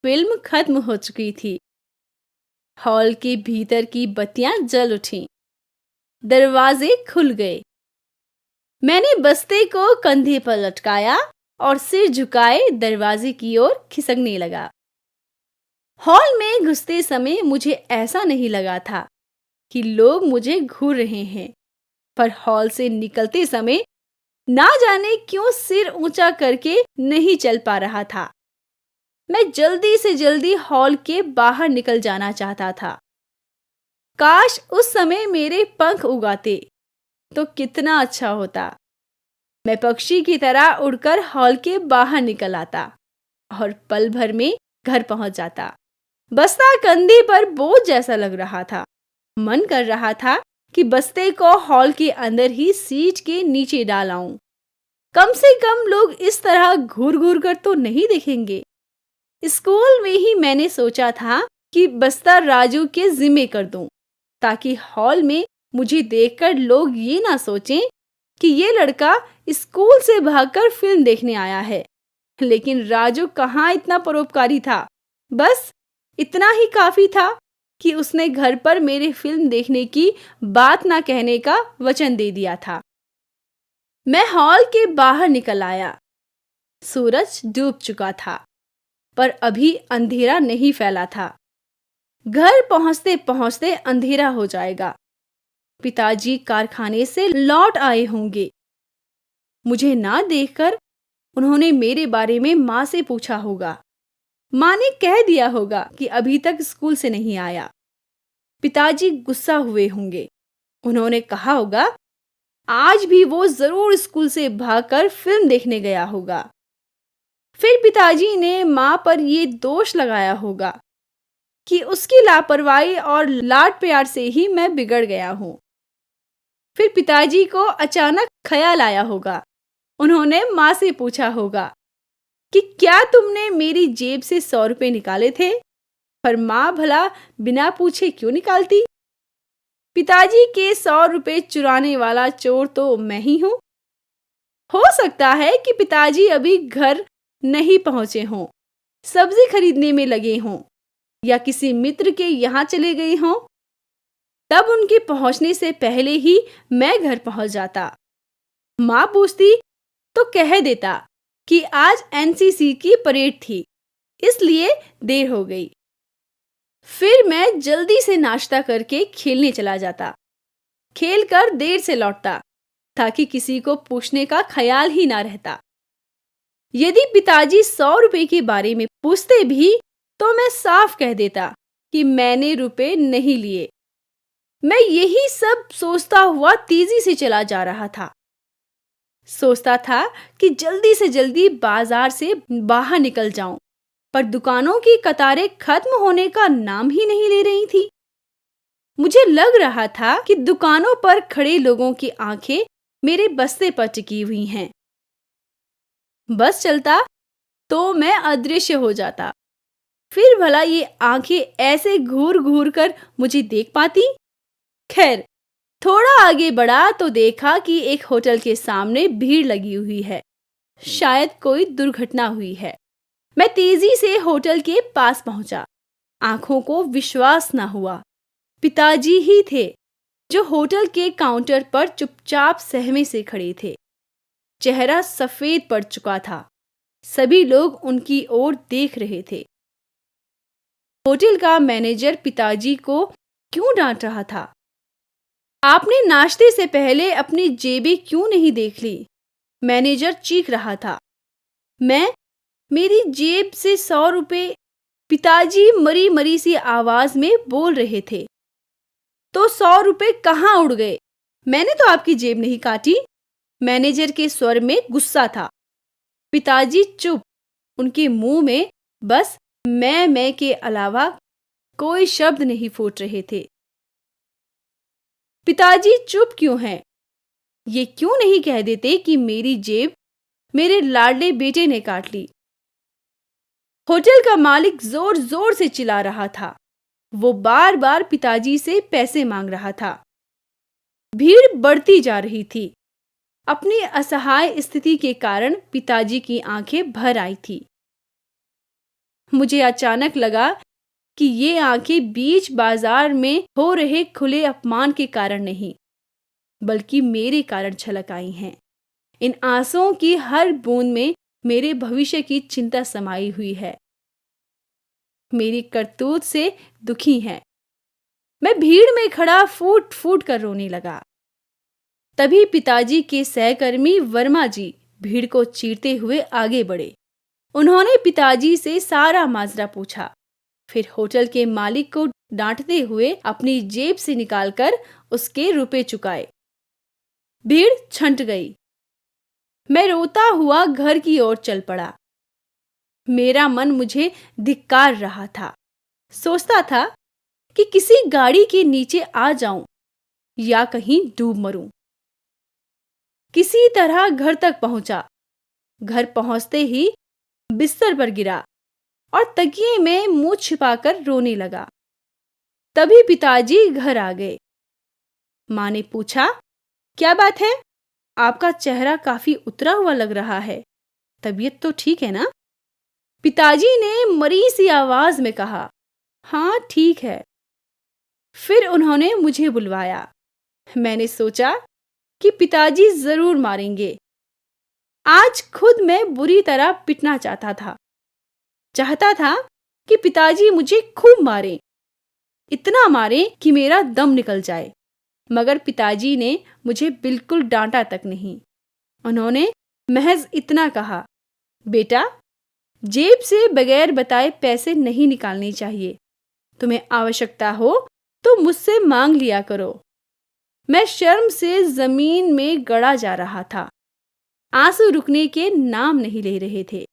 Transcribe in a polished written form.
Film खत्म हो चुकी थी। हॉल के भीतर की बत्तियां जल उठीं, दरवाजे खुल गए। मैंने बस्ते को कंधे पर लटकाया और सिर झुकाए दरवाजे की ओर खिसकने लगा। हॉल में घुसते समय मुझे ऐसा नहीं लगा था कि लोग मुझे घूर रहे हैं, पर हॉल से निकलते समय ना जाने क्यों सिर ऊंचा करके नहीं चल पा रहा था। मैं जल्दी से जल्दी हॉल के बाहर निकल जाना चाहता था। काश उस समय मेरे पंख उगाते तो कितना अच्छा होता। मैं पक्षी की तरह उड़कर हॉल के बाहर निकल आता और पल भर में घर पहुंच जाता। बस्ता कंधे पर बोझ जैसा लग रहा था। मन कर रहा था कि बस्ते को हॉल के अंदर ही सीट के नीचे डाल आऊं। कम से कम लोग इस तरह घूर घूर कर तो नहीं देखेंगे। स्कूल में ही मैंने सोचा था कि बस्ता राजू के जिम्मे कर दूं, ताकि हॉल में मुझे देखकर लोग ये ना सोचें कि ये लड़का स्कूल से भागकर फिल्म देखने आया है। लेकिन राजू कहाँ इतना परोपकारी था। बस इतना ही काफी था कि उसने घर पर मेरे फिल्म देखने की बात ना कहने का वचन दे दिया था। मैं हॉल के बाहर निकल आया। सूरज डूब चुका था, पर अभी अंधेरा नहीं फैला था। घर पहुंचते पहुंचते अंधेरा हो जाएगा। पिताजी कारखाने से लौट आए होंगे। मुझे ना देखकर उन्होंने मेरे बारे में माँ से पूछा होगा। माँ ने कह दिया होगा कि अभी तक स्कूल से नहीं आया। पिताजी गुस्सा हुए होंगे। उन्होंने कहा होगा आज भी वो जरूर स्कूल से भागकर फिल्म देखने गया होगा। फिर पिताजी ने माँ पर ये दोष लगाया होगा कि उसकी लापरवाही और लाड प्यार से ही मैं बिगड़ गया हूँ। फिर पिताजी को अचानक ख्याल आया होगा। उन्होंने माँ से पूछा होगा कि क्या तुमने मेरी जेब से 100 रुपए निकाले थे? पर माँ भला बिना पूछे क्यों निकालती? पिताजी के 100 रुपए चुराने वाला चोर तो मैं ही हूँ। हो सकता है कि पिताजी अभी घर नहीं पहुंचे हों, सब्जी खरीदने में लगे हों या किसी मित्र के यहाँ चले गए हों। तब उनके पहुंचने से पहले ही मैं घर पहुंच जाता। माँ पूछती तो कह देता कि आज एनसीसी की परेड थी, इसलिए देर हो गई। फिर मैं जल्दी से नाश्ता करके खेलने चला जाता। खेल कर देर से लौटता ताकि किसी को पूछने का ख्याल ही ना रहता। यदि पिताजी 100 रुपए के बारे में पूछते भी तो मैं साफ कह देता कि मैंने रुपए नहीं लिए। मैं यही सब सोचता हुआ तेजी से चला जा रहा था। सोचता था कि जल्दी से जल्दी बाजार से बाहर निकल जाऊं, पर दुकानों की कतारें खत्म होने का नाम ही नहीं ले रही थी। मुझे लग रहा था कि दुकानों पर खड़े लोगों की आंखें मेरे बस्ते पर टिकी हुई हैं। बस चलता तो मैं अदृश्य हो जाता। फिर भला ये आंखें ऐसे घूर घूर कर मुझे देख पाती? खैर, थोड़ा आगे बढ़ा तो देखा कि एक होटल के सामने भीड़ लगी हुई है। शायद कोई दुर्घटना हुई है। मैं तेजी से होटल के पास पहुंचा। आंखों को विश्वास न हुआ। पिताजी ही थे जो होटल के काउंटर पर चुपचाप सहमे से खड़े थे। चेहरा सफेद पड़ चुका था। सभी लोग उनकी ओर देख रहे थे। होटल का मैनेजर पिताजी को क्यों डांट रहा था? आपने नाश्ते से पहले अपनी जेबें क्यों नहीं देख ली? मैनेजर चीख रहा था। मेरी जेब से 100 रुपए, पिताजी मरी मरी सी आवाज में बोल रहे थे। तो 100 रुपए कहाँ उड़ गए? मैंने तो आपकी जेब नहीं काटी। मैनेजर के स्वर में गुस्सा था। पिताजी चुप। उनके मुंह में बस मैं के अलावा कोई शब्द नहीं फूट रहे थे। पिताजी चुप क्यों हैं? ये क्यों नहीं कह देते कि मेरी जेब मेरे लाडले बेटे ने काट ली? होटल का मालिक जोर जोर से चिल्ला रहा था। वो बार बार पिताजी से पैसे मांग रहा था। भीड़ बढ़ती जा रही थी। अपनी असहाय स्थिति के कारण पिताजी की आंखें भर आई थी। मुझे अचानक लगा कि ये आंखें बीच बाजार में हो रहे खुले अपमान के कारण नहीं, बल्कि मेरे कारण छलक आई हैं। इन आंसुओं की हर बूंद में मेरे भविष्य की चिंता समाई हुई है। मेरी करतूत से दुखी हैं। मैं भीड़ में खड़ा फूट फूट कर रोने लगा। तभी पिताजी के सहकर्मी वर्मा जी भीड़ को चीरते हुए आगे बढ़े। उन्होंने पिताजी से सारा माजरा पूछा, फिर होटल के मालिक को डांटते हुए अपनी जेब से निकालकर उसके रुपए चुकाए। भीड़ छंट गई। मैं रोता हुआ घर की ओर चल पड़ा। मेरा मन मुझे धिक्कार रहा था। सोचता था कि किसी गाड़ी के नीचे आ जाऊं या कहीं डूब मरूं। किसी तरह घर तक पहुंचा। घर पहुंचते ही बिस्तर पर गिरा और तकिए में मुंह छिपाकर रोने लगा। तभी पिताजी घर आ गए। मां ने पूछा, क्या बात है? आपका चेहरा काफी उतरा हुआ लग रहा है। तबीयत तो ठीक है ना? पिताजी ने मरी सी आवाज में कहा, हाँ ठीक है। फिर उन्होंने मुझे बुलवाया। मैंने सोचा कि पिताजी जरूर मारेंगे। आज खुद मैं बुरी तरह पिटना चाहता था कि पिताजी मुझे खूब मारें, इतना मारें कि मेरा दम निकल जाए। मगर पिताजी ने मुझे बिल्कुल डांटा तक नहीं। उन्होंने महज इतना कहा, बेटा, जेब से बगैर बताए पैसे नहीं निकालने चाहिए। तुम्हें आवश्यकता हो तो मुझसे मांग लिया करो। मैं शर्म से जमीन में गड़ा जा रहा था। आंसू रुकने के नाम नहीं ले रहे थे।